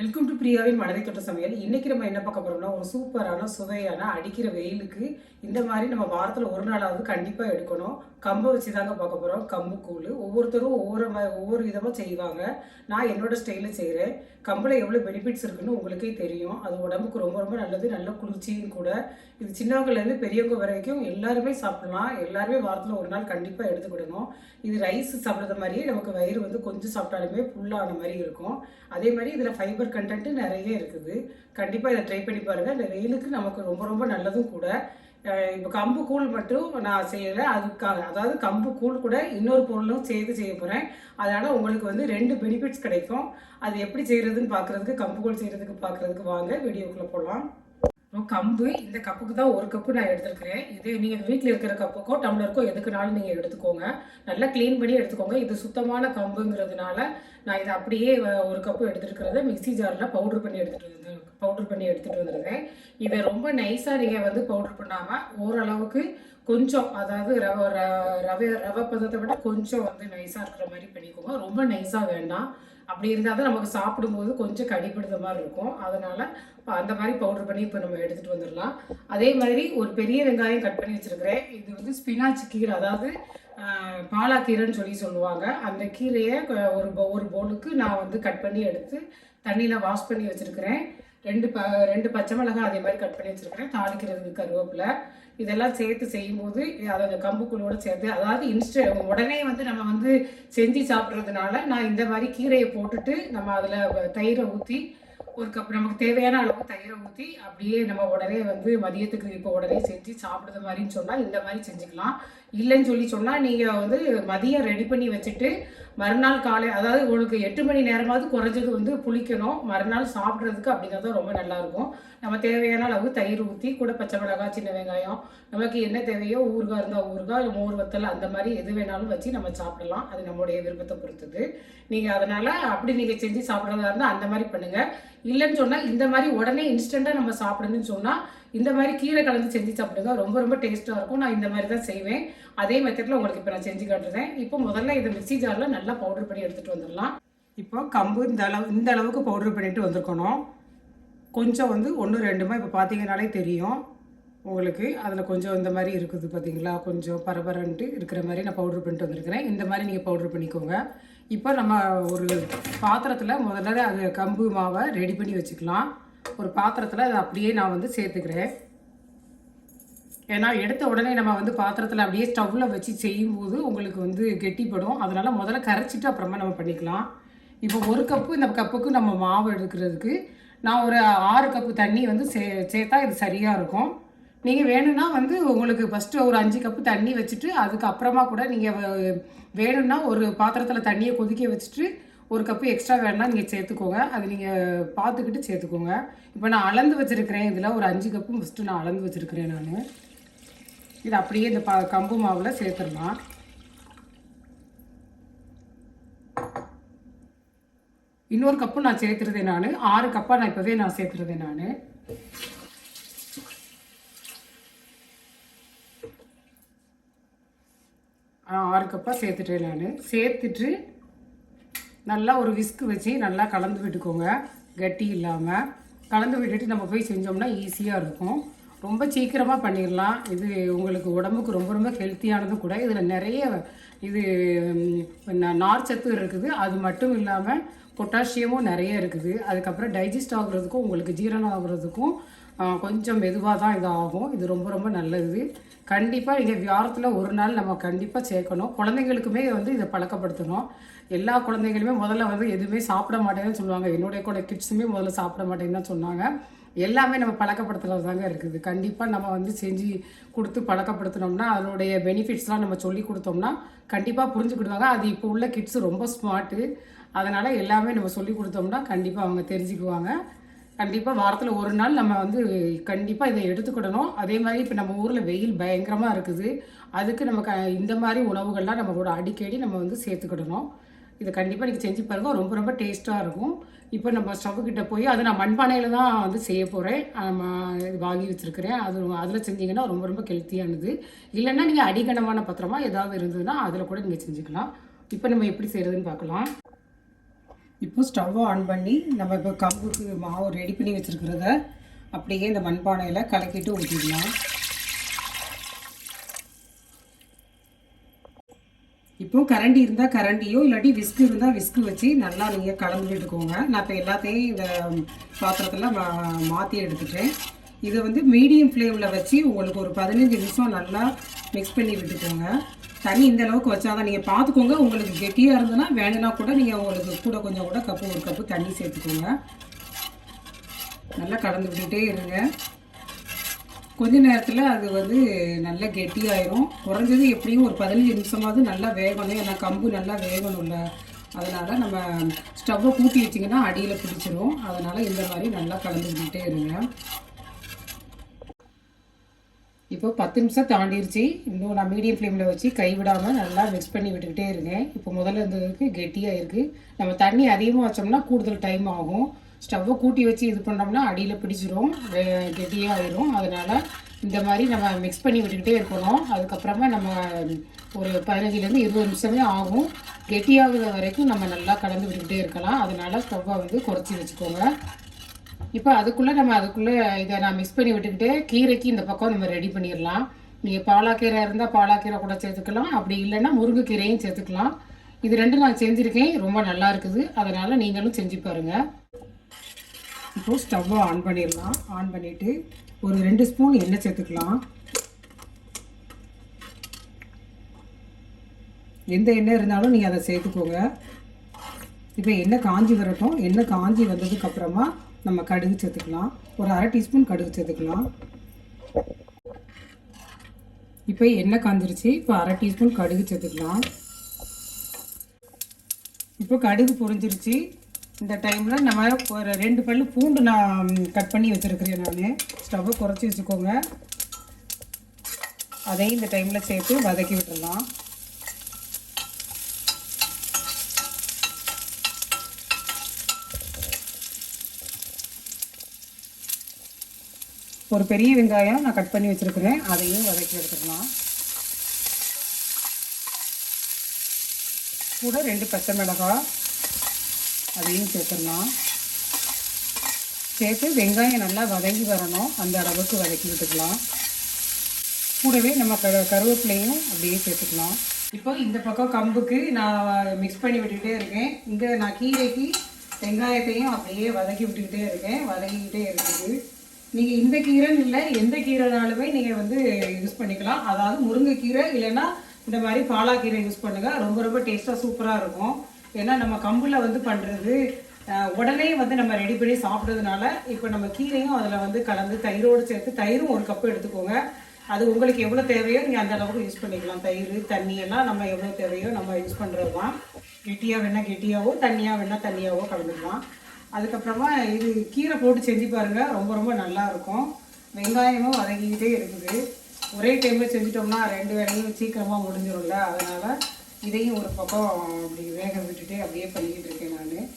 Welcome to பிரியாவின் மனதை தொட்ட சமையல். இன்னைக்கு நம்ம என்ன பார்க்க போறோம்னா, ஒரு சூப்பரான சுவையான அடிக்கிற வெயிலுக்கு இந்த மாதிரி நம்ம வாரத்தில் ஒரு நாளாவது கண்டிப்பாக எடுக்கணும். கம்பை வச்சு தாங்க பார்க்க போகிறோம். கம்பு கூழ் ஒவ்வொருத்தரும் ஒவ்வொரு விதமாக செய்வாங்க. நான் என்னோட ஸ்டைலில் செய்கிறேன். கம்பில் எவ்வளோ பெனிஃபிட்ஸ் இருக்குன்னு உங்களுக்கே தெரியும். அது உடம்புக்கு ரொம்ப ரொம்ப நல்லது, நல்ல குளிர்ச்சியும் கூட. இது சின்னவங்கலேருந்து பெரியவங்க வரைக்கும் எல்லாருமே சாப்பிடலாம். எல்லாருமே வாரத்தில் ஒரு நாள் கண்டிப்பாக எடுத்துக்கிடணும். இது ரைஸ் சாப்பிட்றது மாதிரியே நமக்கு வயிறு கொஞ்சம் சாப்பிட்டாலுமே ஃபுல்லான மாதிரி இருக்கும். அதே மாதிரி இதில் ஃபைபர் கண்டென்ட் நிறைய இருக்குது. கண்டிப்பாக இதை ட்ரை பண்ணி பாருங்கள். இந்த வெயிலுக்கு நமக்கு ரொம்ப ரொம்ப நல்லதும் கூட. இப்போ கம்பு கூழ் மட்டும் நான் செய்யலை, அதுக்காக அதாவது கம்பு கூழ் கூட இன்னொரு பொருளும் சேர்த்து செய்ய போகிறேன். அதனால் உங்களுக்கு 2 பெனிஃபிட்ஸ் கிடைக்கும். அது எப்படி செய்கிறதுன்னு பார்க்குறதுக்கு, கம்பு கூழ் செய்கிறதுக்கு பார்க்குறதுக்கு வாங்க வீடியோக்குள்ளே போகலாம். கம்பு இந்த கப்புக்கு தான் 1 கப்பு நான் எடுத்துருக்கிறேன். இது நீங்கள் வீட்டில் இருக்கிற கப்புக்கோ டம்ளருக்கோ எதுக்குனாலும் நீங்கள் எடுத்துக்கோங்க. நல்லா க்ளீன் பண்ணி எடுத்துக்கோங்க. இது சுத்தமான கம்புங்கிறதுனால நான் இதை அப்படியே 1 கப்பு எடுத்துருக்கிறத மிக்சி ஜாரில் பவுட்ரு பண்ணி எடுத்துகிட்டு வந்துடுறேன். இதை ரொம்ப நைஸாக நீங்கள் பவுட்ரு பண்ணாமல் ஓரளவுக்கு கொஞ்சம், அதாவது ரவை பதத்தை விட கொஞ்சம் நைஸாக இருக்கிற மாதிரி பண்ணிக்கோங்க. ரொம்ப நைஸாக வேண்டாம். அப்படி இருந்தால் தான் நமக்கு சாப்பிடும்போது கொஞ்சம் கடிப்படுத்த மாதிரி இருக்கும். அதனால் அந்த மாதிரி பவுடர் பண்ணி இப்போ நம்ம எடுத்துகிட்டு வந்துடலாம். அதே மாதிரி ஒரு பெரிய வெங்காயம் கட் பண்ணி வச்சுருக்கிறேன். இது ஸ்பினாச் கீரை, அதாவது பாலாக்கீரைன்னு சொல்லுவாங்க. அந்த கீரையை ஒரு பவுலுக்கு நான் கட் பண்ணி எடுத்து தண்ணியில் வாஷ் பண்ணி வச்சுருக்கிறேன். 2 பச்சை மிளகாய் அதே மாதிரி கட் பண்ணி வச்சுருக்கிறேன். தாளிக்கிறதுக்கு கருவேப்பிலை இதெல்லாம் சேர்த்து செய்யும்போது அதை கம்புக்குள்ளோட சேர்த்து, அதாவது உடனே நம்ம செஞ்சு சாப்பிட்றதுனால நான் இந்த மாதிரி கீரையை போட்டுட்டு நம்ம அதில் தயிரை ஊற்றி 1 கப் நமக்கு தேவையான அளவு தயிரை ஊற்றி அப்படியே நம்ம உடனே மதியத்துக்கு இப்போ உடனே செஞ்சு சாப்பிட்றது மாதிரின்னு சொன்னால் இந்த மாதிரி செஞ்சுக்கலாம். இல்லைன்னு சொன்னால் நீங்கள் மதியம் ரெடி பண்ணி வச்சுட்டு மறுநாள் காலை, அதாவது உங்களுக்கு 8 மணி நேரமாவது குறைஞ்சது புளிக்கணும். மறுநாள் சாப்பிட்றதுக்கு அப்படின்னா தான் ரொம்ப நல்லாயிருக்கும். நம்ம தேவையான அளவு தயிர் ஊற்றி கூட பச்சை மிளகாய், சின்ன வெங்காயம், நமக்கு என்ன தேவையோ ஊறுகாய் இருந்தால் ஊறுகாய், மோர் வத்தல், அந்த மாதிரி எது வேணாலும் வச்சு நம்ம சாப்பிடலாம். அது நம்மளுடைய விருப்பத்தை பொறுத்தது. நீங்கள் அதனால் அப்படி நீங்கள் செஞ்சு சாப்பிட்றதா இருந்தால் அந்த மாதிரி பண்ணுங்கள். இல்லைன்னு சொன்னால் இந்த மாதிரி உடனே இன்ஸ்டண்ட்டாக நம்ம சாப்பிடணும்னு சொன்னால் இந்த மாதிரி கீரை கலந்து செஞ்சு சாப்பிடுங்க. ரொம்ப ரொம்ப டேஸ்ட்டாக இருக்கும். நான் இந்த மாதிரி தான் செய்வேன். அதே மெத்தடில் உங்களுக்கு இப்போ நான் செஞ்சு காட்டுறேன். இப்போ முதல்ல இதை மிக்சி ஜாரில் நல்லா பவுடர் பண்ணி எடுத்துகிட்டு வந்துடலாம். இப்போ கம்பு இந்த அளவுக்கு பவுடர் பண்ணிட்டு வந்திருக்கணும். கொஞ்சம் 1 2மா இப்போ பார்த்தீங்கன்னாலே தெரியும் உங்களுக்கு. அதில் கொஞ்சம் இந்த மாதிரி இருக்குது பார்த்தீங்களா, கொஞ்சம் பரபரன்ட்டு இருக்கிற மாதிரி நான் பவுடர் பண்ணிட்டு வந்திருக்கிறேன். இந்த மாதிரி நீங்கள் பவுடர் பண்ணிக்கோங்க. இப்போ நம்ம ஒரு பாத்திரத்தில் முதல்ல அது கம்பு மாவை ரெடி பண்ணி வச்சுக்கலாம். ஒரு பாத்திரத்தில் அதை அப்படியே நான் சேர்த்துக்கிறேன். ஏன்னா எடுத்த உடனே நம்ம பாத்திரத்தில் அப்படியே ஸ்டவ்வில் வச்சு செய்யும்போது உங்களுக்கு கெட்டிப்படும். அதனால் முதல்ல கரைச்சிட்டு அப்புறமா நம்ம பண்ணிக்கலாம். இப்போ 1 கப்பு, இந்த கப்புக்கு நம்ம மாவு எடுக்கிறதுக்கு நான் ஒரு 6 கப்பு தண்ணி சேர்த்தா இது சரியாக இருக்கும். நீங்கள் வேணும்னா உங்களுக்கு ஃபஸ்ட்டு ஒரு 5 கப்பு தண்ணி வச்சுட்டு அதுக்கப்புறமா கூட நீங்கள் வேணும்னா ஒரு பாத்திரத்தில் தண்ணியை கொதிக்க வச்சுட்டு 1 கப்பு எக்ஸ்ட்ரா வேணும்னா நீங்கள் சேர்த்துக்கோங்க. அது நீங்கள் பார்த்துக்கிட்டு சேர்த்துக்கோங்க. இப்போ நான் அளந்து வச்சுருக்கிறேன். இதில் ஒரு 5 கப்பு ஃபஸ்ட்டு நான் அளந்து வச்சுருக்கிறேன். நான் இது அப்படியே இந்த கம்பு மாவில் சேர்த்துடலாம். இன்னொரு கப்பு நான் சேர்த்துருதேன். நான் 6 கப்பாக நான் இப்போவே நான் சேர்த்துருதேன். நான் 6 கப்பாக சேர்த்துட்டேன். நான் சேர்த்துட்டு நல்லா ஒரு விஸ்கு வச்சு நல்லா கலந்து விட்டுக்கோங்க. கட்டி இல்லாமல் கலந்து விட்டுட்டு நம்ம போய் செஞ்சோம்னா ஈஸியாக இருக்கும். ரொம்ப சீக்கிரமாக பண்ணிடலாம். இது உங்களுக்கு உடம்புக்கு ரொம்ப ரொம்ப ஹெல்த்தியானதும் கூட. இதில் நிறைய நார்ச்சத்து இருக்குது. அது மட்டும் இல்லாமல் பொட்டாசியமும் நிறைய இருக்குது. அதுக்கப்புறம் டைஜஸ்ட் ஆகுறதுக்கும் உங்களுக்கு ஜீரணம் ஆகுறதுக்கும் கொஞ்சம் மெதுவாக தான் இது ஆகும். இது ரொம்ப ரொம்ப நல்லது. கண்டிப்பாக நீங்கள் வாரத்தில் ஒரு நாள் நம்ம கண்டிப்பாக சேர்க்கணும். குழந்தைங்களுக்குமே இதை பழக்கப்படுத்தணும். எல்லா குழந்தைங்களுமே முதல்ல எதுவுமே சாப்பிட மாட்டேன்னு சொல்லுவாங்க. என்னுடைய கூட கிட்ஸுமே முதல்ல சாப்பிட மாட்டேன்னு தான் சொன்னாங்க. எல்லாமே நம்ம பழக்கப்படுத்துறது தாங்க இருக்குது. கண்டிப்பாக நம்ம செஞ்சு கொடுத்து பழக்கப்படுத்தினோம்னா அதனுடைய பெனிஃபிட்ஸ்லாம் நம்ம சொல்லி கொடுத்தோம்னா கண்டிப்பாக புரிஞ்சுக்கிடுவாங்க. அது இப்போ உள்ள கிட்ஸு ரொம்ப ஸ்மார்ட்டு. அதனால் எல்லாமே நம்ம சொல்லி கொடுத்தோம்னா கண்டிப்பாக அவங்க தெரிஞ்சுக்குவாங்க. கண்டிப்பாக வாரத்தில் ஒரு நாள் நம்ம கண்டிப்பாக இதை எடுத்துக்கிடணும். அதே மாதிரி இப்போ நம்ம ஊரில் வெயில் பயங்கரமாக இருக்குது. அதுக்கு நம்ம இந்த மாதிரி உணவுகள்லாம் நம்மளோட அடிக்கடி நம்ம சேர்த்துக்கிடணும். இதை கண்டிப்பாக நீங்கள் செஞ்சு பாருங்கள். ரொம்ப ரொம்ப டேஸ்ட்டாக இருக்கும். இப்போ நம்ம ஸ்டவ்கிட்ட போய் அதை நான் மண்பானையில் தான் செய்ய போகிறேன். வாங்கி வச்சுருக்கிறேன். அதில் செஞ்சிங்கன்னா ரொம்ப ரொம்ப ஹெல்த்தியானது. இல்லைன்னா நீங்கள் அடிகனமான பாத்திரமா ஏதாவது இருந்ததுன்னா அதில் கூட நீங்கள் செஞ்சுக்கலாம். இப்போ நம்ம எப்படி செய்கிறதுன்னு பார்க்கலாம். இப்போ ஸ்டவ்வை ஆன் பண்ணி நம்ம இப்போ கம்புக்கு மாவு ரெடி பண்ணி வச்சுருக்கிறத அப்படியே இந்த மண்பானையில் கலக்கிட்டு ஊற்றிடலாம். இப்போ கரண்டி இருந்தால் கரண்டியோ இல்லாட்டி விஸ்கு இருந்தால் விஸ்கு வச்சு நல்லா நீங்கள் கலந்து விட்டுக்கோங்க. நான் இப்போ எல்லாத்தையும் இந்த பாத்திரத்தில் மாற்றி எடுத்துட்டேன். இதை வந்து மீடியம் ஃப்ளேமில் வச்சு உங்களுக்கு ஒரு 15 நிமிஷம் நல்லா மிக்ஸ் பண்ணி விட்டுக்கோங்க. தண்ணி இந்த அளவுக்கு வச்சாதான் நீங்கள் பார்த்துக்கோங்க. உங்களுக்கு கெட்டியாக இருந்ததுன்னா வேணும்னா கூட நீங்கள் உங்களுக்கு கூட கொஞ்சம் கூட ஒரு கப்பு தண்ணி சேர்த்துக்கோங்க. நல்லா கலந்து விட்டுகிட்டே இருங்க. கொஞ்ச நேரத்தில் அது வந்து நல்லா கெட்டியாயிரும். குறைஞ்சது எப்படியும் ஒரு 15 நிமிஷமாவது நல்லா வேகணும். ஏன்னா கம்பு நல்லா வேகணும்ல, அதனால் நம்ம ஸ்டவ்வை கூட்டி வச்சிங்கன்னா அடியில் பிடிச்சிரும். அதனால் இந்த மாதிரி நல்லா கலந்து விட்டுகிட்டே இருங்க. இப்போ 10 நிமிஷம் தாண்டிருச்சு. இன்னும் நான் மீடியம் ஃப்ளேமில் வச்சு கைவிடாமல் நல்லா மிக்ஸ் பண்ணி விட்டுக்கிட்டே இருக்கேன். இப்போ முதல்ல இருந்ததுக்கு கெட்டியாக இருக்குது. நம்ம தண்ணி அதிகமாக வச்சோம்னா கூடுதல் டைம் ஆகும். ஸ்டவ்வை கூட்டி வச்சு இது பண்ணோம்னா அடியில் பிடிச்சிரும், கெட்டியாக ஆயிரும். அதனால் இந்த மாதிரி நம்ம மிக்ஸ் பண்ணி விட்டுக்கிட்டே இருக்கணும். அதுக்கப்புறமா நம்ம ஒரு 15லேருந்து 20 நிமிஷமே ஆகும். கெட்டியாகிற வரைக்கும் நம்ம நல்லா கலந்து விட்டுக்கிட்டே இருக்கலாம். அதனால் ஸ்டவ்வை வந்து குறைச்சி வச்சுக்கோங்க. இப்போ அதுக்குள்ளே இதை நான் மிக்ஸ் பண்ணி விட்டுக்கிட்டு கீரைக்கு இந்த பக்கம் நம்ம ரெடி பண்ணிடலாம். நீங்கள் பாலாக்கீரை இருந்தால் பாலாக்கீரை கூட சேர்த்துக்கலாம், அப்படி இல்லைன்னா முருங்கைக்கீரையும் சேர்த்துக்கலாம். இது ரெண்டும் நான் செஞ்சுருக்கேன், ரொம்ப நல்லா இருக்குது. அதனால் நீங்களும் செஞ்சு பாருங்கள். இப்போது ஸ்டவ்வை ஆன் பண்ணிடலாம். ஆன் பண்ணிவிட்டு ஒரு 2 ஸ்பூன் எண்ணெய் சேர்த்துக்கலாம். எந்த எண்ணெய் இருந்தாலும் நீங்கள் அதை சேர்த்துக்கோங்க. இப்போ எண்ணெய் காஞ்சி வரட்டும். எண்ணெய் காஞ்சி வந்ததுக்கப்புறமா நம்ம கடுகு சேர்த்துக்கலாம். ஒரு 1/2 டீஸ்பூன் கடுகு சேர்த்துக்கலாம். இப்போ எண்ணெய் காஞ்சிருச்சு. இப்போ 1/2 டீஸ்பூன் கடுகு சேர்த்துக்கலாம். இப்போ கடுகு பொரிஞ்சிருச்சு. இந்த டைமில் நம்ம ஒரு 2 பல்லு பூண்டு நான் கட் பண்ணி வச்சுருக்கிறேன். நான் ஸ்டவ்வை குறைச்சி வச்சுக்கோங்க. அதையும் இந்த டைமில் சேர்த்து வதக்கி விட்டுடலாம். ஒரு பெரிய வெங்காயம் நான் கட் பண்ணி வச்சுருக்கிறேன், அதையும் வதக்கி எடுத்துடலாம். கூட 2 பச்சை மிளகாய் அதையும் சேர்த்துடலாம். சேர்த்து வெங்காயம் நல்லா வதங்கி வரணும், அந்த அளவுக்கு வதக்கி விட்டுக்கலாம். கூடவே நம்ம கருவேப்பிலையும் அப்படியே சேர்த்துக்கலாம். இப்போ இந்த பக்கம் கம்புக்கு நான் மிக்ஸ் பண்ணி விட்டுக்கிட்டே இருக்கேன். இங்கே நான் கீரைக்கு வெங்காயத்தையும் அப்படியே வதக்கி விட்டுக்கிட்டே இருக்கேன். வதக்கிக்கிட்டே இருக்குது. நீங்கள் இந்த கீரைன்னு இல்லை, எந்த கீரைனாலுமே நீங்கள் வந்து யூஸ் பண்ணிக்கலாம். அதாவது முருங்கைக்கீரை இல்லைன்னா இந்த மாதிரி பாலாக்கீரை யூஸ் பண்ணுங்கள். ரொம்ப ரொம்ப டேஸ்ட்டாக சூப்பராக இருக்கும். ஏன்னா நம்ம கம்பில் வந்து பண்ணுறது உடனே வந்து நம்ம ரெடி பண்ணி சாப்பிட்றதுனால இப்போ நம்ம கீரையும் அதில் வந்து கலந்து தயிரோடு சேர்த்து, தயிரும் 1 கப்பு எடுத்துக்கோங்க. அது உங்களுக்கு எவ்வளோ தேவையோ நீங்கள் அந்த அளவுக்கு யூஸ் பண்ணிக்கலாம். தயிர் தண்ணி எல்லாம் நம்ம எவ்வளோ தேவையோ நம்ம யூஸ் பண்ணுறது தான். கெட்டியாக வேணால் கெட்டியாவோ, தண்ணியாக வேணால் தண்ணியாவோ கலந்துக்கலாம். அதுக்கப்புறமா இது கீரை போட்டு செஞ்சு பாருங்கள், ரொம்ப ரொம்ப நல்லாயிருக்கும். வெங்காயமும் வதங்கிக்கிட்டே இருக்குது. ஒரே டைமில் செஞ்சிட்டோம்னா 2 வேலையும் சீக்கிரமாக முடிஞ்சிடும்ல. அதனால் இதையும் ஒரு பக்கம் அப்படி வேக விட்டுட்டு அப்படியே பண்ணிக்கிட்டு இருக்கேன் நான்.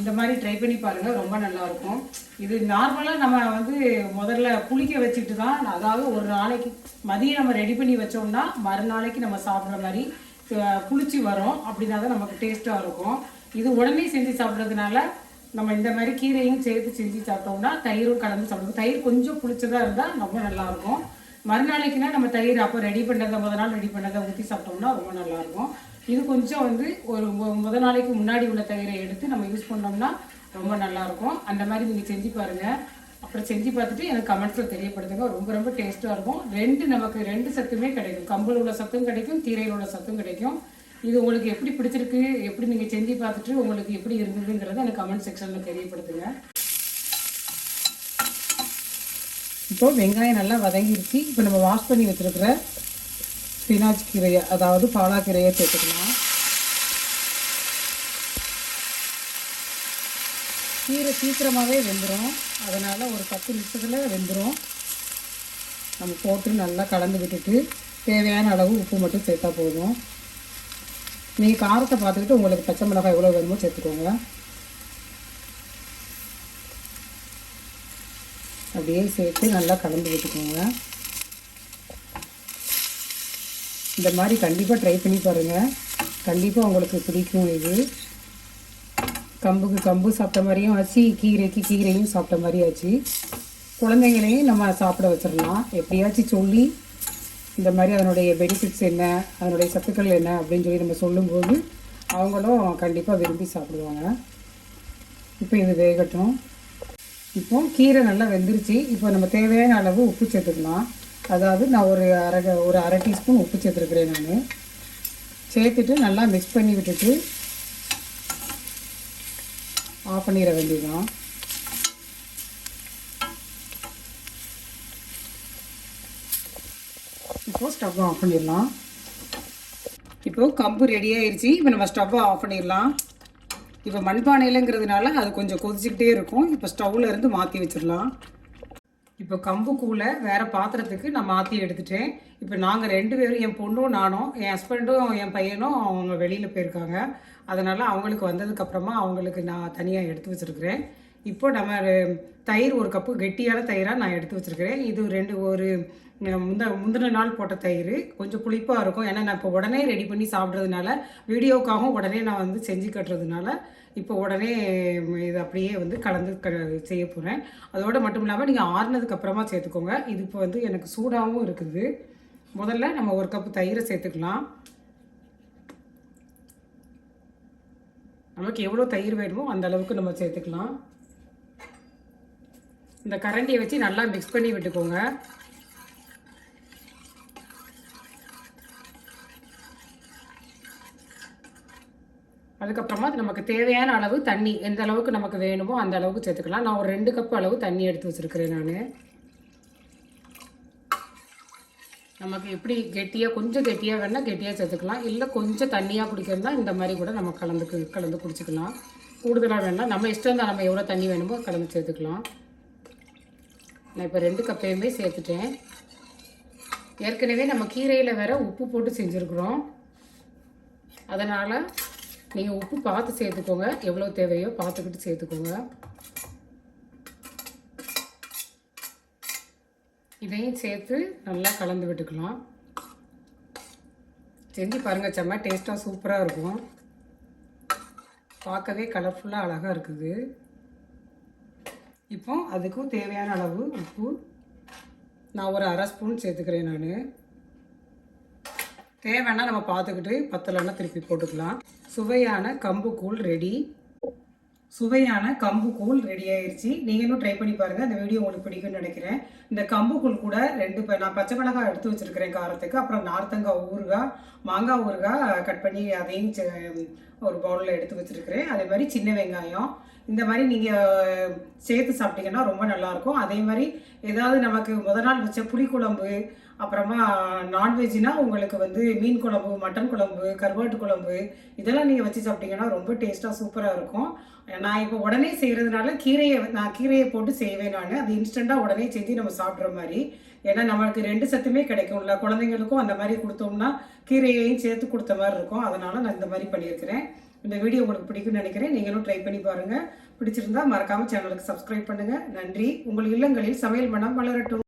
இந்த மாதிரி ட்ரை பண்ணி பாருங்கள், ரொம்ப நல்லாயிருக்கும். இது நார்மலாக நம்ம வந்து முதல்ல புளிக்க வச்சுட்டு தான், அதாவது ஒரு நாளைக்கு மதியம் நம்ம ரெடி பண்ணி வச்சோம்னா மறுநாளைக்கு நம்ம சாப்பிட்ற மாதிரி புளிச்சு வரும். அப்படின்னா தான் நமக்கு டேஸ்ட்டாக இருக்கும். இது உடனே செஞ்சு சாப்பிட்றதுனால நம்ம இந்த மாதிரி கீரையும் சேர்த்து செஞ்சு சாப்பிட்டோம்னா தயிரும் கலந்து சாப்பிடுவோம். தயிர் கொஞ்சம் புளிச்சதாக இருந்தால் ரொம்ப நல்லாயிருக்கும். மறுநாளைக்குன்னா நம்ம தயிர் அப்போ ரெடி பண்ணதை முதல் நாள் ரெடி பண்ணதை ஊற்றி சாப்பிட்டோம்னா ரொம்ப நல்லாயிருக்கும். இது கொஞ்சம் வந்து ஒரு முதல் நாளைக்கு முன்னாடி உள்ள தயிரை எடுத்து நம்ம யூஸ் பண்ணோம்னா ரொம்ப நல்லாயிருக்கும். அந்த மாதிரி நீங்கள் செஞ்சு பாருங்கள். அப்புறம் செஞ்சு பார்த்துட்டு எனக்கு கமெண்ட்ஸில் தெரியப்படுத்துங்க. ரொம்ப ரொம்ப டேஸ்ட்டாக இருக்கும். நமக்கு 2 சத்துமே கிடைக்கும். கம்பில் உள்ள சத்தும் கிடைக்கும், கீரையில் உள்ள சத்தும் கிடைக்கும். இது உங்களுக்கு எப்படி பிடிச்சிருக்கு, எப்படி நீங்கள் செஞ்சு பார்த்துட்டு உங்களுக்கு எப்படி இருந்ததுங்கிறத எனக்கு கமெண்ட் செக்ஷனில் தெரியப்படுத்துங்க. இப்போது வெங்காயம் நல்லா வதங்கிருச்சு. இப்போ நம்ம வாஷ் பண்ணி வச்சுருக்கிற ஸ்பினாச் கீரையை, அதாவது பாலாக்கீரையை சேர்த்துக்கலாம். கீரை சீக்கிரமாகவே வெந்துடும், அதனால் ஒரு 10 நிமிஷத்தில் வெந்துடும். நம்ம போட்டு நல்லா கலந்து விட்டுட்டு தேவையான அளவு உப்பு மட்டும் சேர்த்தா போதும். நீங்கள் காரத்தை பார்த்துக்கிட்டு உங்களுக்கு பச்சை மிளகாய் எவ்வளோ வேணுமோ சேர்த்துக்கோங்க. அப்படியே சேர்த்து நல்லா கலந்து விட்டுக்கோங்க. இந்த மாதிரி கண்டிப்பாக ட்ரை பண்ணி பாருங்கள், கண்டிப்பாக உங்களுக்கு பிடிக்கும். இது கம்புக்கு கம்பு சாப்பிட்ட மாதிரியும் ஆச்சு, கீரைக்கு கீரையும் சாப்பிட்ட மாதிரி ஆச்சு. குழந்தைங்களையும் நம்ம சாப்பிட வச்சிடலாம். எப்படியாச்சும் சொல்லி இந்த மாதிரி அதனுடைய பெனிஃபிட்ஸ் என்ன, அதனுடைய சத்துக்கள் என்ன அப்படின்னு சொல்லி நம்ம சொல்லும்போது அவங்களும் கண்டிப்பாக விரும்பி சாப்பிடுவாங்க. இப்போ இது வேகட்டும். இப்போ கீரை நல்லா வெந்துருச்சு. இப்போ நம்ம தேவையான அளவு உப்பு சேர்த்துக்கலாம். அதாவது நான் ஒரு அரை டீஸ்பூன் உப்பு சேர்த்துருக்குறேன். நான் சேர்த்துட்டு நல்லா மிக்ஸ் பண்ணி விட்டுட்டு ஆஃப் பண்ணிட வேண்டியதுதான். இப்போது ஸ்டவ்வை ஆஃப் பண்ணிடலாம். இப்போது கம்பு ரெடி ஆயிடுச்சு. இப்போ நம்ம ஸ்டவ்வை ஆஃப் பண்ணிடலாம். இப்போ மண்பானையிலங்கிறதுனால அது கொஞ்சம் கொதிச்சுக்கிட்டே இருக்கும். இப்போ ஸ்டவ்வில் இருந்து மாற்றி வச்சிடலாம். இப்போ கம்பு கூழை வேறு பாத்திரத்துக்கு நான் மாற்றி எடுத்துட்டேன். இப்போ நாங்கள் 2 பேரும், என் பொண்ணும் நானும், என் ஹஸ்பண்டும் என் பையனும் அவங்க வெளியில் போயிருக்காங்க. அதனால் அவங்களுக்கு வந்ததுக்கப்புறமா அவங்களுக்கு நான் தனியாக எடுத்து வச்சுருக்கிறேன். இப்போ நம்ம தயிர் 1 கப்பு கெட்டியான தயிராக நான் எடுத்து வச்சுருக்கிறேன். இது ஒரு முந்தின நாள் போட்ட தயிர் கொஞ்சம் புளிப்பாக இருக்கும். ஏன்னா நான் இப்போ உடனே ரெடி பண்ணி சாப்பிட்றதுனால, வீடியோக்காகவும் உடனே நான் வந்து செஞ்சு கட்டுறதுனால இப்போ உடனே இது அப்படியே வந்து கலந்து செய்ய போகிறேன். அதோடு மட்டும் இல்லாமல் நீங்கள் ஆறுனதுக்கப்புறமா சேர்த்துக்கோங்க. இது இப்போ வந்து எனக்கு சூடாகவும் இருக்குது. முதல்ல நம்ம 1 கப்பு தயிரை சேர்த்துக்கலாம். நமக்கு எவ்வளோ தயிர் வேணுமோ அந்த அளவுக்கு நம்ம சேர்த்துக்கலாம். இந்த கரண்டியை வச்சு நல்லா மிக்ஸ் பண்ணி விட்டுக்கோங்க. அதுக்கப்புறமா அது நமக்கு தேவையான அளவு தண்ணி, எந்த அளவுக்கு நமக்கு வேணுமோ அந்த அளவுக்கு சேர்த்துக்கலாம். நான் ஒரு 2 கப் அளவு தண்ணி எடுத்து வச்சுருக்கிறேன். நான் நமக்கு எப்படி கொஞ்சம் கெட்டியாக வேணால் கெட்டியாக சேர்த்துக்கலாம். இல்லை கொஞ்சம் தண்ணியாக குடிக்கிறதா இந்த மாதிரி கூட நம்ம கலந்து குடிச்சிக்கலாம். கூடுதலாக வேணால் நம்ம இஷ்டம் தான், நம்ம எவ்வளோ தண்ணி வேணுமோ கலந்து சேர்த்துக்கலாம். நான் இப்போ 2 கப்பையுமே சேர்த்துட்டேன். ஏற்கனவே நம்ம கீரையில் வேற உப்பு போட்டு செஞ்சுருக்குறோம். அதனால் நீங்கள் உப்பு பார்த்து சேர்த்துக்கோங்க. எவ்வளோ தேவையோ பார்த்துக்கிட்டு சேர்த்துக்கோங்க. இதையும் சேர்த்து நல்லா கலந்து விட்டுக்கலாம். செஞ்சு பாருங்கள், செம்ம டேஸ்ட்டாக சூப்பராக இருக்கும். பார்க்கவே கலர்ஃபுல்லாக அழகாக இருக்குது. இப்போ அதுக்கும் தேவையான அளவு உப்பு நான் ஒரு அரை ஸ்பூன் சேர்த்துக்கிறேன். நான் தேவைன்னா நம்ம பார்த்துக்கிட்டு பத்தலைன்னா திருப்பி போட்டுக்கலாம். சுவையான கம்பு கூழ் ரெடி. ஆயிடுச்சு. நீங்களும் ட்ரை பண்ணி பாருங்கள். இந்த வீடியோ உங்களுக்கு பிடிக்கும்னு நினைக்கிறேன். இந்த கம்பு கூழ் கூட நான் பச்சை மிளகாய் எடுத்து வச்சுருக்கிறேன் காரத்துக்கு. அப்புறம் நார்த்தங்காய் ஊறுகாய், மாங்காய் ஊறுகாய் கட் பண்ணி அதையும் ஒரு பவுலில் எடுத்து வச்சுருக்கிறேன். அதே மாதிரி சின்ன வெங்காயம், இந்த மாதிரி நீங்கள் சேர்த்து சாப்பிட்டீங்கன்னா ரொம்ப நல்லாயிருக்கும். அதே மாதிரி ஏதாவது நமக்கு முத நாள் வச்ச புளிக்குழம்பு, அப்புறமா நான்வெஜ்னா உங்களுக்கு வந்து மீன் குழம்பு, மட்டன் குழம்பு, கருவாட்டு குழம்பு இதெல்லாம் நீங்கள் வச்சு சாப்பிட்டீங்கன்னா ரொம்ப டேஸ்ட்டாக சூப்பராக இருக்கும். நான் இப்போ உடனே செய்கிறதுனால கீரையை போட்டு செய்வேன். நான் அது இன்ஸ்டண்ட்டாக உடனே செஞ்சு நம்ம சாப்பிட்ற மாதிரி. ஏன்னா நம்மளுக்கு 2 சத்துமே கிடைக்கும்ல. குழந்தைங்களுக்கும் அந்த மாதிரி கொடுத்தோம்னா கீரையையும் சேர்த்து கொடுத்த மாதிரி இருக்கும். அதனால் நான் இந்த மாதிரி பண்ணியிருக்கிறேன். இந்த வீடியோ உங்களுக்கு பிடிக்கும்னு நினைக்கிறேன். நீங்களும் ட்ரை பண்ணி பாருங்கள். பிடிச்சிருந்தா மறக்காமல் சேனலுக்கு சப்ஸ்கிரைப் பண்ணுங்கள். நன்றி. உங்கள் இல்லங்களில் சமையல் மனம் வளரட்டும்.